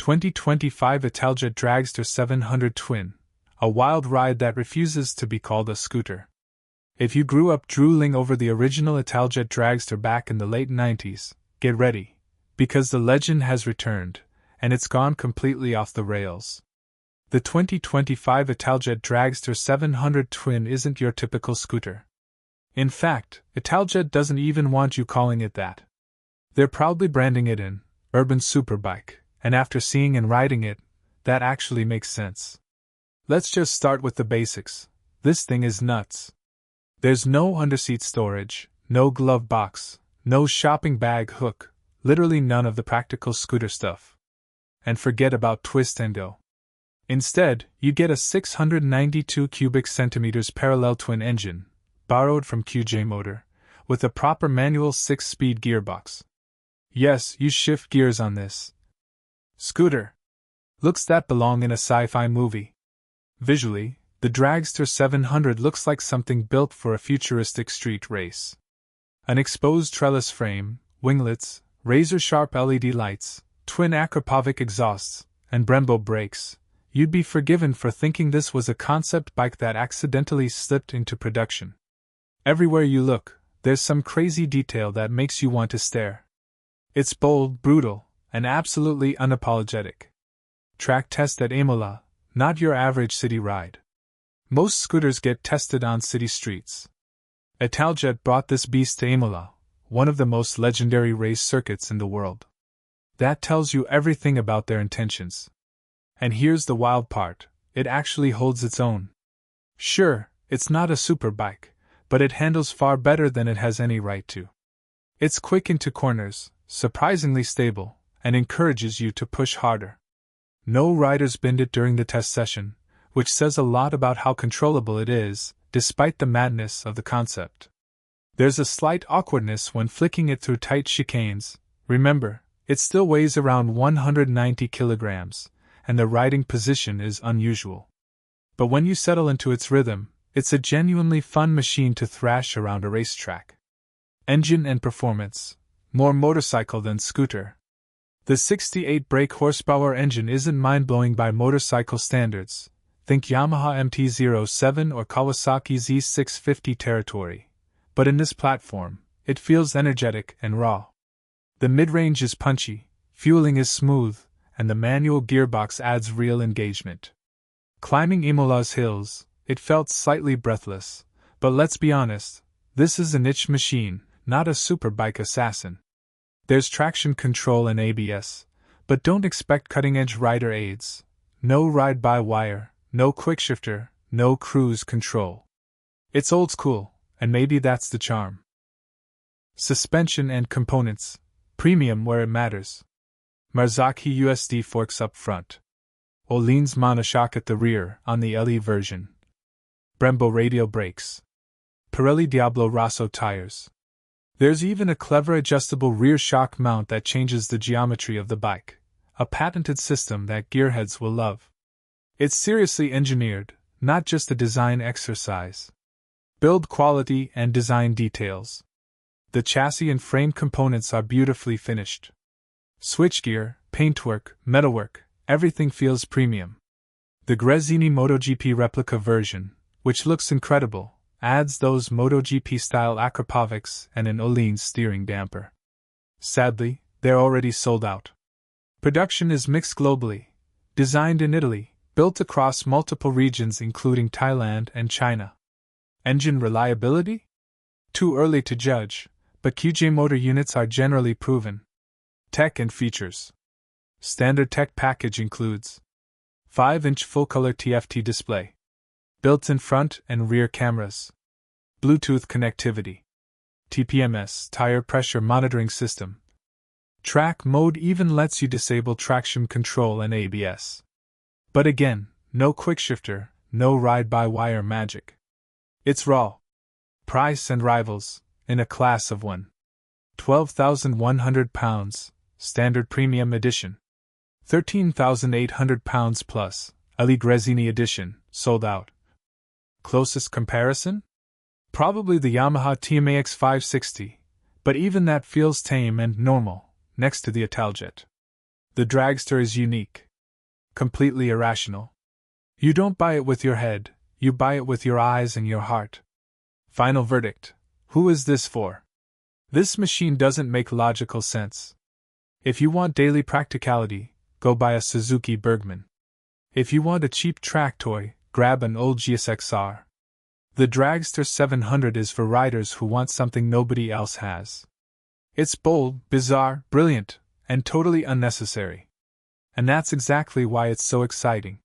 2025 Italjet Dragster 700 Twin, a wild ride that refuses to be called a scooter. If you grew up drooling over the original Italjet Dragster back in the late 90s, get ready, because the legend has returned, and it's gone completely off the rails. The 2025 Italjet Dragster 700 Twin isn't your typical scooter. In fact, Italjet doesn't even want you calling it that. They're proudly branding it an urban superbike, and after seeing and riding it, that actually makes sense. Let's just start with the basics. This thing is nuts. There's no underseat storage, no glove box, no shopping bag hook, literally none of the practical scooter stuff. And forget about twist and go. Instead, you get a 692 cubic centimeters parallel twin engine, borrowed from QJ motor, with a proper manual 6-speed gearbox. Yes, you shift gears on this scooter. Looks that belong in a sci-fi movie. Visually, the Dragster 700 looks like something built for a futuristic street race. An exposed trellis frame, winglets, razor-sharp LED lights, twin Akrapovic exhausts, and Brembo brakes. You'd be forgiven for thinking this was a concept bike that accidentally slipped into production. Everywhere you look, there's some crazy detail that makes you want to stare. It's bold, brutal, and absolutely unapologetic. Track test at Imola, not your average city ride. Most scooters get tested on city streets. Italjet brought this beast to Imola, one of the most legendary race circuits in the world. That tells you everything about their intentions. And here's the wild part, it actually holds its own. Sure, it's not a superbike, but it handles far better than it has any right to. It's quick into corners, surprisingly stable, and encourages you to push harder. No riders binned it during the test session, which says a lot about how controllable it is, despite the madness of the concept. There's a slight awkwardness when flicking it through tight chicanes. Remember, it still weighs around 190 kilograms, and the riding position is unusual. But when you settle into its rhythm, it's a genuinely fun machine to thrash around a racetrack. Engine and performance. More motorcycle than scooter. The 68 brake horsepower engine isn't mind-blowing by motorcycle standards. Think Yamaha MT-07 or Kawasaki Z650 territory. But in this platform, it feels energetic and raw. The mid-range is punchy, fueling is smooth, and the manual gearbox adds real engagement. Climbing Imola's hills, it felt slightly breathless, but let's be honest, this is a niche machine, not a superbike assassin. There's traction control and ABS, but don't expect cutting-edge rider aids. No ride-by-wire, no quickshifter, no cruise control. It's old school, and maybe that's the charm. Suspension and components, premium where it matters. Marzocchi USD forks up front. Öhlins monoshock at the rear on the LE version. Brembo radial brakes. Pirelli Diablo Rosso tires. There's even a clever adjustable rear shock mount that changes the geometry of the bike, a patented system that gearheads will love. It's seriously engineered, not just a design exercise. Build quality and design details. The chassis and frame components are beautifully finished. Switchgear, paintwork, metalwork, everything feels premium. The Gresini MotoGP replica version, which looks incredible, adds those MotoGP-style Akrapovics and an Öhlins steering damper. Sadly, they're already sold out. Production is mixed globally. Designed in Italy, built across multiple regions including Thailand and China. Engine reliability? Too early to judge, but QJ motor units are generally proven. Tech and features. Standard tech package includes 5-inch full-color TFT display, built-in front and rear cameras, Bluetooth connectivity, TPMS tire pressure monitoring system. Track mode even lets you disable traction control and ABS. But again, no quickshifter, no ride-by-wire magic. It's raw. Price and rivals, in a class of one. £12,100, standard premium edition. £13,800 plus, Ali Gresini edition, sold out. Closest comparison? Probably the Yamaha TMAX 560, but even that feels tame and normal, next to the Italjet. The Dragster is unique. Completely irrational. You don't buy it with your head, you buy it with your eyes and your heart. Final verdict. Who is this for? This machine doesn't make logical sense. If you want daily practicality, go buy a Suzuki Bergman. If you want a cheap track toy, grab an old GSX-R. The Dragster 700 is for riders who want something nobody else has. It's bold, bizarre, brilliant, and totally unnecessary. And that's exactly why it's so exciting.